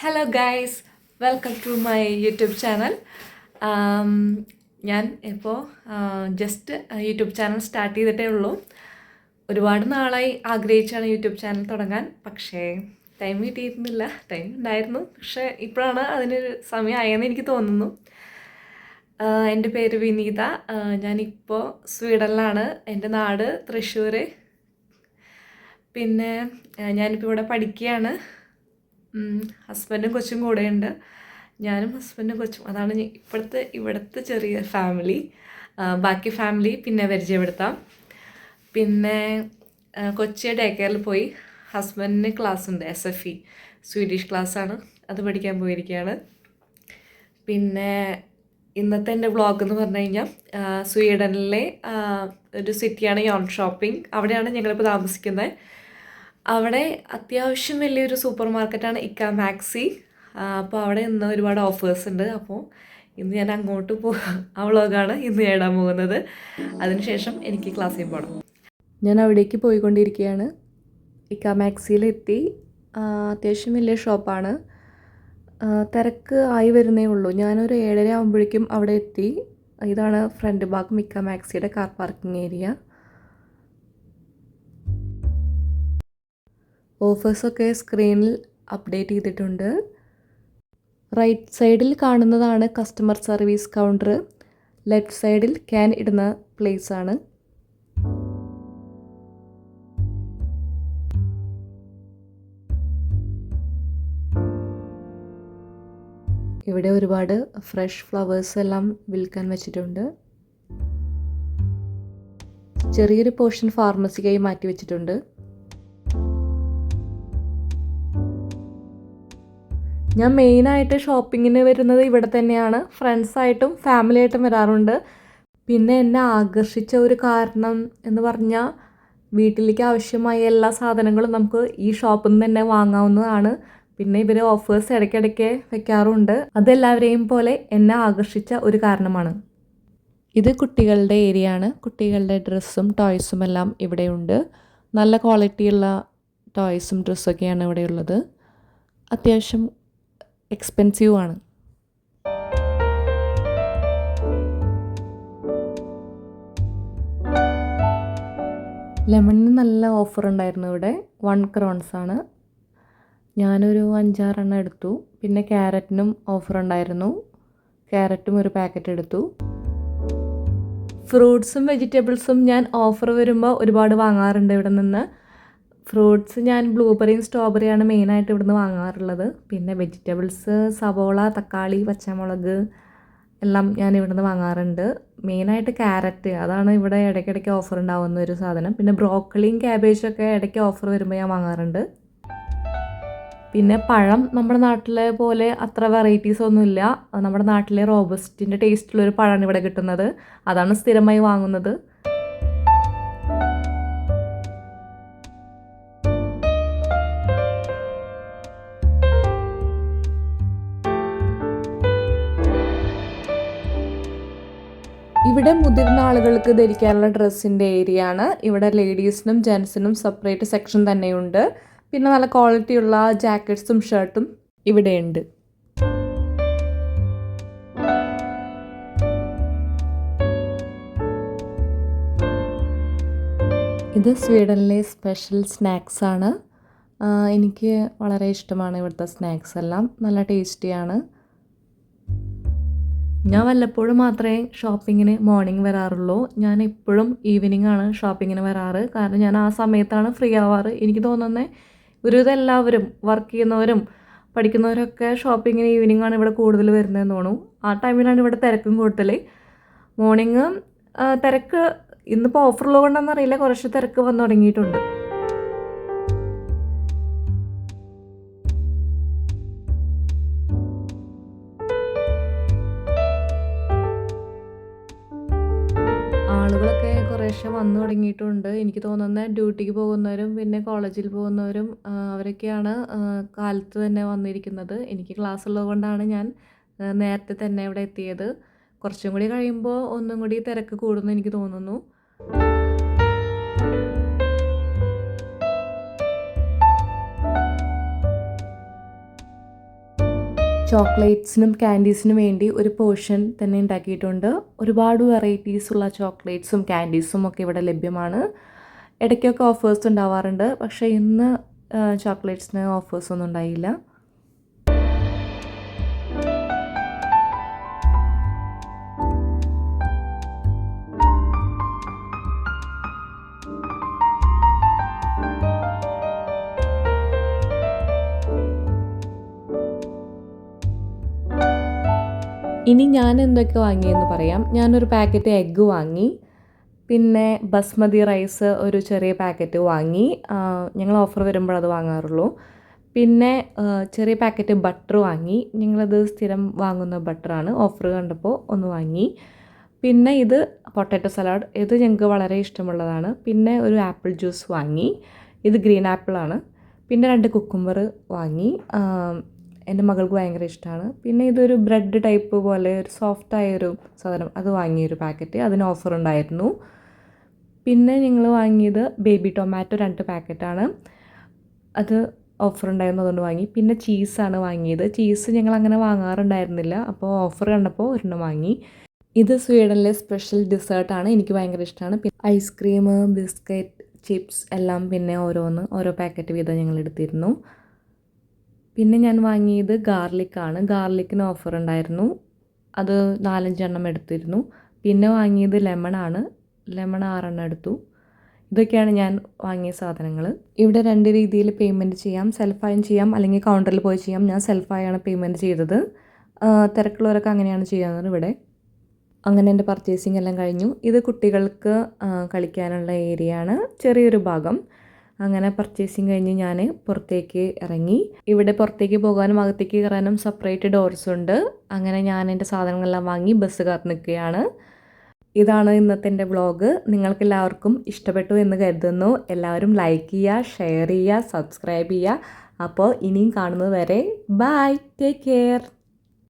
Hello guys, welcome to my YouTube channel. ഞാൻ ഇപ്പോൾ just YouTube channel start ചെയ്തിട്ടേ ഉള്ളൂ. ഒരുപാട് നാളായി ആഗ്രഹിച്ചാണ് യൂട്യൂബ് ചാനൽ തുടങ്ങാൻ, പക്ഷേ ടൈം കിട്ടിയിരുന്നില്ല. ടൈം ഉണ്ടായിരുന്നു, പക്ഷേ ഇപ്പോഴാണ് അതിനൊരു സമയമായെന്ന് എനിക്ക് തോന്നുന്നു. എൻ്റെ പേര് വിനീത. ഞാനിപ്പോൾ സ്വീഡനിലാണ്. എൻ്റെ നാട് തൃശ്ശൂർ. പിന്നെ ഞാനിപ്പോൾ ഇവിടെ പഠിക്കുകയാണ്. ഹസ്ബൻഡും കൊച്ചും കൂടെയുണ്ട്. ഞാനും ഹസ്ബൻഡും കൊച്ചും, അതാണ് ഇവിടുത്തെ ചെറിയ ഫാമിലി. ബാക്കി ഫാമിലി പിന്നെ പരിചയപ്പെടുത്താം. പിന്നെ കൊച്ചിയെ ഡേ കെയറിൽ പോയി. ഹസ്ബൻഡിന് ക്ലാസ് ഉണ്ട്, SFE സ്വീഡിഷ് ക്ലാസ്സാണ്, അത് പഠിക്കാൻ പോയിരിക്കുകയാണ്. പിന്നെ ഇന്നത്തെ എൻ്റെ വ്ളോഗ് എന്ന് പറഞ്ഞു കഴിഞ്ഞാൽ സ്വീഡനിലെ ഒരു സിറ്റിയാണ് യോൺ ഷോപ്പിംഗ്. അവിടെയാണ് ഞങ്ങളിപ്പോൾ താമസിക്കുന്നത്. അവിടെ അത്യാവശ്യം വലിയൊരു സൂപ്പർ മാർക്കറ്റാണ് ഇക്ക മാക്സി. അപ്പോൾ അവിടെ ഇന്ന് ഒരുപാട് ഓഫേഴ്സ് ഉണ്ട്. അപ്പോൾ ഇന്ന് ഞാൻ അങ്ങോട്ട് ആ വ്ളോഗാണ് ഇന്ന് ഇടാൻ പോകുന്നത്. അതിനുശേഷം എനിക്ക് ക്ലാസ്സിൽ പോകണം. ഞാൻ അവിടേക്ക് പോയിക്കൊണ്ടിരിക്കുകയാണ്. ഇക്ക മാക്സിയിലെത്തി. അത്യാവശ്യം വലിയ ഷോപ്പാണ്. തിരക്ക് ആയി വരുന്നേ ഉള്ളൂ. ഞാനൊരു 7:30 ആകുമ്പോഴേക്കും അവിടെ എത്തി. ഇതാണ് ഫ്രണ്ട് ഭാഗം ഇക്ക മാക്സിയുടെ കാർ പാർക്കിംഗ് ഏരിയ. ഓഫേഴ്സൊക്കെ സ്ക്രീനിൽ അപ്ഡേറ്റ് ചെയ്തിട്ടുണ്ട്. റൈറ്റ് സൈഡിൽ കാണുന്നതാണ് കസ്റ്റമർ സർവീസ് കൗണ്ടർ. ലെഫ്റ്റ് സൈഡിൽ ക്യാൻ ഇടുന്ന പ്ലേസ് ആണ്. ഇവിടെ ഒരുപാട് ഫ്രഷ് ഫ്ലവേഴ്സ് എല്ലാം വിൽക്കാൻ വെച്ചിട്ടുണ്ട്. ചെറിയൊരു പോർഷൻ ഫാർമസിക്കായി മാറ്റി വെച്ചിട്ടുണ്ട്. ഞാൻ മെയിനായിട്ട് ഷോപ്പിങ്ങിന് വരുന്നത് ഇവിടെ തന്നെയാണ്. ഫ്രണ്ട്സായിട്ടും ഫാമിലിയായിട്ടും വരാറുണ്ട്. പിന്നെ എന്നെ ആകർഷിച്ച ഒരു കാരണം എന്ന് പറഞ്ഞാൽ വീട്ടിലേക്ക് ആവശ്യമായ എല്ലാ സാധനങ്ങളും നമുക്ക് ഈ ഷോപ്പിൽ നിന്ന് തന്നെ വാങ്ങാവുന്നതാണ്. പിന്നെ ഇവർ ഓഫേഴ്സ് ഇടയ്ക്കിടയ്ക്ക് വെക്കാറുണ്ട്. അതെല്ലാവരെയും പോലെ എന്നെ ആകർഷിച്ച ഒരു കാരണമാണ്. ഇത് കുട്ടികളുടെ ഏരിയ ആണ്. കുട്ടികളുടെ ഡ്രസ്സും ടോയ്സും എല്ലാം ഇവിടെയുണ്ട്. നല്ല ക്വാളിറ്റിയുള്ള ടോയ്സും ഡ്രസ്സൊക്കെയാണ് ഇവിടെയുള്ളത്. അത്യാവശ്യം എക്സ്പെൻസീവ് ആണ്. ലെമണിന് നല്ല ഓഫർ ഉണ്ടായിരുന്നു ഇവിടെ. 1 ക്രോൺസ് ആണ്. ഞാനൊരു 5-6 എടുത്തു. പിന്നെ ക്യാരറ്റിനും ഓഫർ ഉണ്ടായിരുന്നു. ക്യാരറ്റും ഒരു പാക്കറ്റ് എടുത്തു. ഫ്രൂട്ട്സും വെജിറ്റബിൾസും ഞാൻ ഓഫർ വരുമ്പോൾ ഒരുപാട് വാങ്ങാറുണ്ട് ഇവിടെ നിന്ന്. ഫ്രൂട്ട്സ് ഞാൻ ബ്ലൂബെറിയും സ്ട്രോബെറിയാണ് മെയിനായിട്ട് ഇവിടുന്ന് വാങ്ങാറുള്ളത്. പിന്നെ വെജിറ്റബിൾസ് സവോള, തക്കാളി, പച്ചമുളക് എല്ലാം ഞാൻ ഇവിടുന്ന് വാങ്ങാറുണ്ട്. മെയിനായിട്ട് ക്യാരറ്റ്, അതാണ് ഇവിടെ ഇടയ്ക്കിടയ്ക്ക് ഓഫർ ഉണ്ടാകുന്ന ഒരു സാധനം. പിന്നെ ബ്രോക്കളിയും ക്യാബേജൊക്കെ ഇടയ്ക്ക് ഓഫർ വരുമ്പോൾ ഞാൻ വാങ്ങാറുണ്ട്. പിന്നെ പഴം നമ്മുടെ നാട്ടിലെ പോലെ അത്ര വെറൈറ്റീസ് ഒന്നുമില്ല. നമ്മുടെ നാട്ടിലെ റോബസ്റ്റിൻ്റെ ടേസ്റ്റുള്ളൊരു പഴമാണ് ഇവിടെ കിട്ടുന്നത്. അതാണ് സ്ഥിരമായി വാങ്ങുന്നത്. ഇവിടെ മുതിർന്ന ആളുകൾക്ക് ധരിക്കാനുള്ള ഡ്രസ്സിൻ്റെ ഏരിയ ആണ്. ഇവിടെ ലേഡീസിനും ജെൻസിനും സെപ്പറേറ്റ് സെക്ഷൻ തന്നെയുണ്ട്. പിന്നെ നല്ല ക്വാളിറ്റിയുള്ള ജാക്കറ്റ്സും ഷർട്ടും ഇവിടെയുണ്ട്. ഇത് സ്വീഡനിലെ സ്പെഷ്യൽ സ്നാക്സ് ആണ്. എനിക്ക് വളരെ ഇഷ്ടമാണ് ഇവിടുത്തെ സ്നാക്സ് എല്ലാം. നല്ല ടേസ്റ്റിയാണ്. ഞാൻ വല്ലപ്പോഴും മാത്രമേ ഷോപ്പിങ്ങിന് മോർണിംഗ് വരാറുള്ളൂ. ഞാൻ എപ്പോഴും ഈവനിങ് ആണ് ഷോപ്പിങ്ങിന് വരാറ്. കാരണം ഞാൻ ആ സമയത്താണ് ഫ്രീ ആവാറ്. എനിക്ക് തോന്നുന്നത് ഒരുവിധം എല്ലാവരും വർക്ക് ചെയ്യുന്നവരും പഠിക്കുന്നവരൊക്കെ ഷോപ്പിങ്ങിന് ഈവനിങ് ആണ് ഇവിടെ കൂടുതൽ വരുന്നതെന്ന് തോന്നും. ആ ടൈമിലാണ് ഇവിടെ തിരക്കും കൂടുതൽ. മോർണിംഗ് തിരക്ക് ഇന്നിപ്പോൾ ഓഫറുള്ളത് കൊണ്ടാണെന്നറിയില്ല, കുറച്ച് തിരക്ക് വന്നു തുടങ്ങിയിട്ടുണ്ട്. ആളുകളൊക്കെ കുറേശ്ശെ വന്നു തുടങ്ങിയിട്ടുണ്ട്. എനിക്ക് തോന്നുന്നത് ഡ്യൂട്ടിക്ക് പോകുന്നവരും പിന്നെ കോളേജിൽ പോകുന്നവരും അവരൊക്കെയാണ് കാലത്ത് തന്നെ വന്നിരിക്കുന്നത്. എനിക്ക് ക്ലാസ് ഉള്ളത് കൊണ്ടാണ് ഞാൻ നേരത്തെ തന്നെ ഇവിടെ എത്തിയത്. കുറച്ചും കൂടി കഴിയുമ്പോൾ ഒന്നും കൂടി തിരക്ക് കൂടുമെന്ന് എനിക്ക് തോന്നുന്നു. ചോക്ലേറ്റ്സിനും ക്യാൻഡീസിനും വേണ്ടി ഒരു പോർഷൻ തന്നെ ഉണ്ടാക്കിയിട്ടുണ്ട്. ഒരുപാട് വെറൈറ്റീസുള്ള ചോക്ലേറ്റ്സും ക്യാൻഡീസും ഒക്കെ ഇവിടെ ലഭ്യമാണ്. ഇടയ്ക്കൊക്കെ ഓഫേഴ്സ് ഉണ്ടാവാറുണ്ട്, പക്ഷേ ഇന്ന് ചോക്ലേറ്റ്സിന് ഓഫേഴ്സൊന്നും ഉണ്ടായില്ല. ഇനി ഞാൻ എന്തൊക്കെ വാങ്ങിയെന്ന് പറയാം. ഞാനൊരു പാക്കറ്റ് എഗ്ഗ് വാങ്ങി, പിന്നെ ബസ്മതി റൈസ് ഒരു ചെറിയ പാക്കറ്റ് വാങ്ങി. ഞങ്ങൾ ഓഫർ വരുമ്പോഴത് വാങ്ങാറുള്ളൂ. പിന്നെ ചെറിയ പാക്കറ്റ് ബട്ടർ വാങ്ങി. ഞങ്ങളത് സ്ഥിരം വാങ്ങുന്ന ബട്ടറാണ്. ഓഫർ കണ്ടപ്പോൾ ഒന്ന് വാങ്ങി. പിന്നെ ഇത് പൊട്ടാറ്റോ സലാഡ്, ഇത് ഞങ്ങൾക്ക് വളരെ ഇഷ്ടമുള്ളതാണ്. പിന്നെ ഒരു ആപ്പിൾ ജ്യൂസ് വാങ്ങി. ഇത് ഗ്രീൻ ആപ്പിളാണ്. പിന്നെ 2 കുക്കുംബർ വാങ്ങി. എൻ്റെ മകൾക്ക് ഭയങ്കര ഇഷ്ടമാണ്. പിന്നെ ഇതൊരു ബ്രെഡ് ടൈപ്പ് പോലെ ഒരു സോഫ്റ്റായൊരു സാധനം, അത് വാങ്ങിയൊരു പാക്കറ്റ്. അതിന് ഓഫർ ഉണ്ടായിരുന്നു. പിന്നെ ഞങ്ങൾ വാങ്ങിയത് ബേബി ടൊമാറ്റോ 2 പാക്കറ്റാണ്. അത് ഓഫർ ഉണ്ടായിരുന്നു, അതുകൊണ്ട് വാങ്ങി. പിന്നെ ചീസാണ് വാങ്ങിയത്. ചീസ് ഞങ്ങൾ അങ്ങനെ വാങ്ങാറുണ്ടായിരുന്നില്ല, അപ്പോൾ ഓഫർ കണ്ടപ്പോൾ ഒരെണ്ണം വാങ്ങി. ഇത് സ്വീഡനിലെ സ്പെഷ്യൽ ഡിസേർട്ടാണ്, എനിക്ക് ഭയങ്കര ഇഷ്ടമാണ്. പിന്നെ ഐസ്ക്രീം, ബിസ്ക്കറ്റ്, ചിപ്സ് എല്ലാം പിന്നെ ഓരോ പാക്കറ്റ് വീതം ഞങ്ങൾ എടുത്തിരുന്നു. പിന്നെ ഞാൻ വാങ്ങിയത് ഗാർലിക്കാണ്. ഗാർലിക്കിന് ഓഫർ ഉണ്ടായിരുന്നു, അത് 4-5 എണ്ണം എടുത്തിരുന്നു. പിന്നെ വാങ്ങിയത് ലെമണാണ്. ലെമൺ 6 എണ്ണം എടുത്തു. ഇതൊക്കെയാണ് ഞാൻ വാങ്ങിയ സാധനങ്ങൾ. ഇവിടെ 2 രീതിയിൽ പേയ്മെൻറ്റ് ചെയ്യാം. സെൽഫായും ചെയ്യാം, അല്ലെങ്കിൽ കൗണ്ടറിൽ പോയി ചെയ്യാം. ഞാൻ സെൽഫായാണ് പേയ്മെൻറ്റ് ചെയ്തത്. തിരക്കുള്ളവരൊക്കെ അങ്ങനെയാണ് ചെയ്യാറ് ഇവിടെ. അങ്ങനെ എൻ്റെ പർച്ചേസിങ് എല്ലാം കഴിഞ്ഞു. ഇത് കുട്ടികൾക്ക് കളിക്കാനുള്ള ഏരിയയാണ്, ചെറിയൊരു ഭാഗം. അങ്ങനെ പർച്ചേസിങ് കഴിഞ്ഞ് ഞാൻ പുറത്തേക്ക് ഇറങ്ങി. ഇവിടെ പുറത്തേക്ക് പോകാനും അകത്തേക്ക് കയറാനും സെപ്പറേറ്റ് ഡോർസ് ഉണ്ട്. അങ്ങനെ ഞാൻ എൻ്റെ സാധനങ്ങളെല്ലാം വാങ്ങി ബസ് കാത്ത് നിൽക്കുകയാണ്. ഇതാണ് ഇന്നത്തെ എൻ്റെ വ്ളോഗ്. നിങ്ങൾക്കെല്ലാവർക്കും ഇഷ്ടപ്പെട്ടു എന്ന് കരുതുന്നു. എല്ലാവരും ലൈക്ക് ചെയ്യുക, ഷെയർ ചെയ്യുക, സബ്സ്ക്രൈബ് ചെയ്യുക. അപ്പോൾ ഇനിയും കാണുന്നത് വരെ ബൈ, ടേക്ക് കെയർ.